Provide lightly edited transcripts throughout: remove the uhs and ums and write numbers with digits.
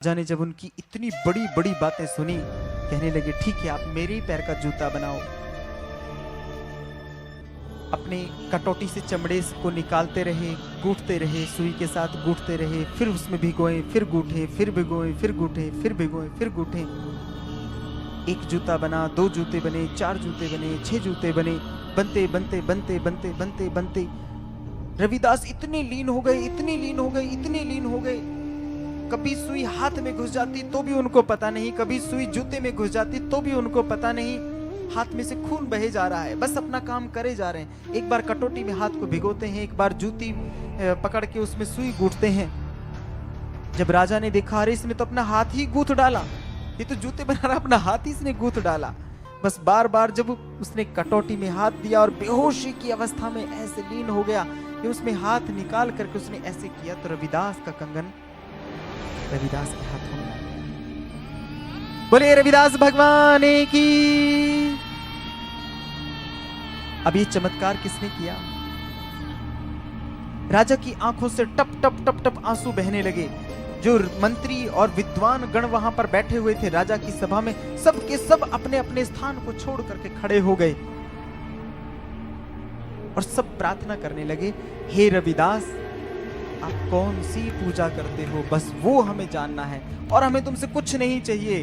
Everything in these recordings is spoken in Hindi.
राजा ने जब उनकी इतनी बड़ी बड़ी बातें सुनी, कहने लगे ठीक है, आप मेरे ही पैर का जूता बनाओ। अपने कटौती से चमड़े को निकालते रहे, गूंथते रहे, सुई के साथ गूंथते रहे, फिर उसमें भिगोए, फिर गूंथे, फिर भिगोए, फिर गूंथे, फिर भिगोए, फिर गूंथे। एक जूता बना, 2 जूते बने, 4 जूते बने, 6 जूते बने। बनते बनते बनते बनते बनते बनते रविदास इतने लीन हो गए, इतने लीन हो गए, इतने लीन हो गए। कभी सुई हाथ में घुस जाती तो भी उनको पता नहीं, कभी सुई जूते में घुस जाती तो भी उनको पता नहीं। हाथ में से खून बहे जा रहा है, बस अपना काम करे जा रहे हैं। एक बार कटोटी में हाथ को भिगोते हैं, एक बार जूती पकड़ के उसमें सुई गूंथते हैं। जब राजा ने देखा, अरे इसने तो अपना हाथ ही गूंथ डाला, ये तो जूते बना रहा, अपना हाथ ही इसने गूंथ डाला। बस बार बार जब उसने कटोटी में हाथ दिया और बेहोशी की अवस्था में ऐसे लीन हो गया कि उसमें हाथ निकाल करके उसने ऐसे किया, तो रविदास का कंगन रविदास के हाथों में आ गया। बोले रविदास भगवान की। अब ये चमत्कार किसने किया? राजा की आंखों से टप टप टप टप आंसू बहने लगे। जो मंत्री और विद्वान गण वहां पर बैठे हुए थे राजा की सभा में, सब के सब अपने अपने स्थान को छोड़ करके खड़े हो गए और सब प्रार्थना करने लगे, हे रविदास, आप कौन सी पूजा करते हो, बस वो हमें जानना है और हमें तुमसे कुछ नहीं चाहिए।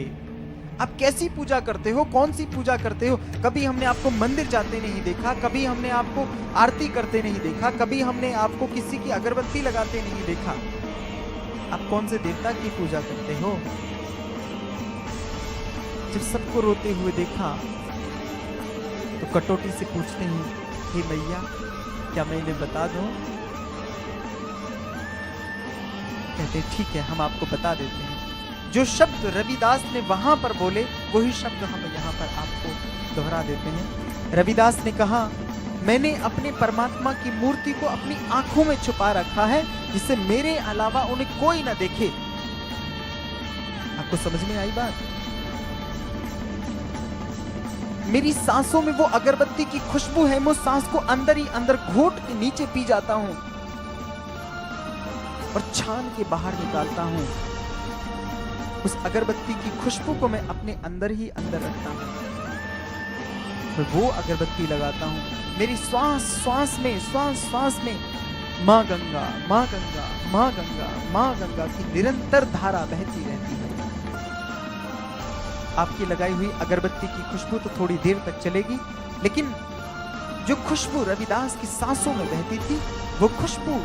आप कैसी पूजा करते हो, कौन सी पूजा करते हो? कभी हमने आपको मंदिर जाते नहीं देखा, कभी हमने आपको आरती करते नहीं देखा, कभी हमने आपको किसी की अगरबत्ती लगाते नहीं देखा। आप कौन से देवता की पूजा करते हो? जब सबको रोते हुए देखा तो कटौती से पूछते हैं, हे मैया, क्या मैं इन्हें बता दूं? कहते ठीक है, हम आपको बता देते हैं। जो शब्द रविदास ने वहां पर बोले वही शब्द हम यहाँ पर आपको दोहरा देते हैं। रविदास ने कहा, मैंने अपने परमात्मा की मूर्ति को अपनी आंखों में छुपा रखा है, जिससे मेरे अलावा उन्हें कोई ना देखे। आपको समझ में आई बात? मेरी सांसों में वो अगरबत्ती की खुशबू है, मैं सांस को अंदर ही अंदर घोट के नीचे पी जाता हूं और छान के बाहर निकालता हूं। उस अगरबत्ती की खुशबू को मैं अपने अंदर ही अंदर रखता हूं, मैं वो अगरबत्ती लगाता हूं। मेरी श्वास श्वास में माँ गंगा, माँ गंगा, माँ गंगा, माँ गंगा की निरंतर धारा बहती रहती है। आपकी लगाई हुई अगरबत्ती की खुशबू तो थोड़ी देर तक चलेगी, लेकिन जो खुशबू रविदास की सांसों में बहती थी, वो खुशबू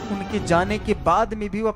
उनके जाने के बाद में भी वो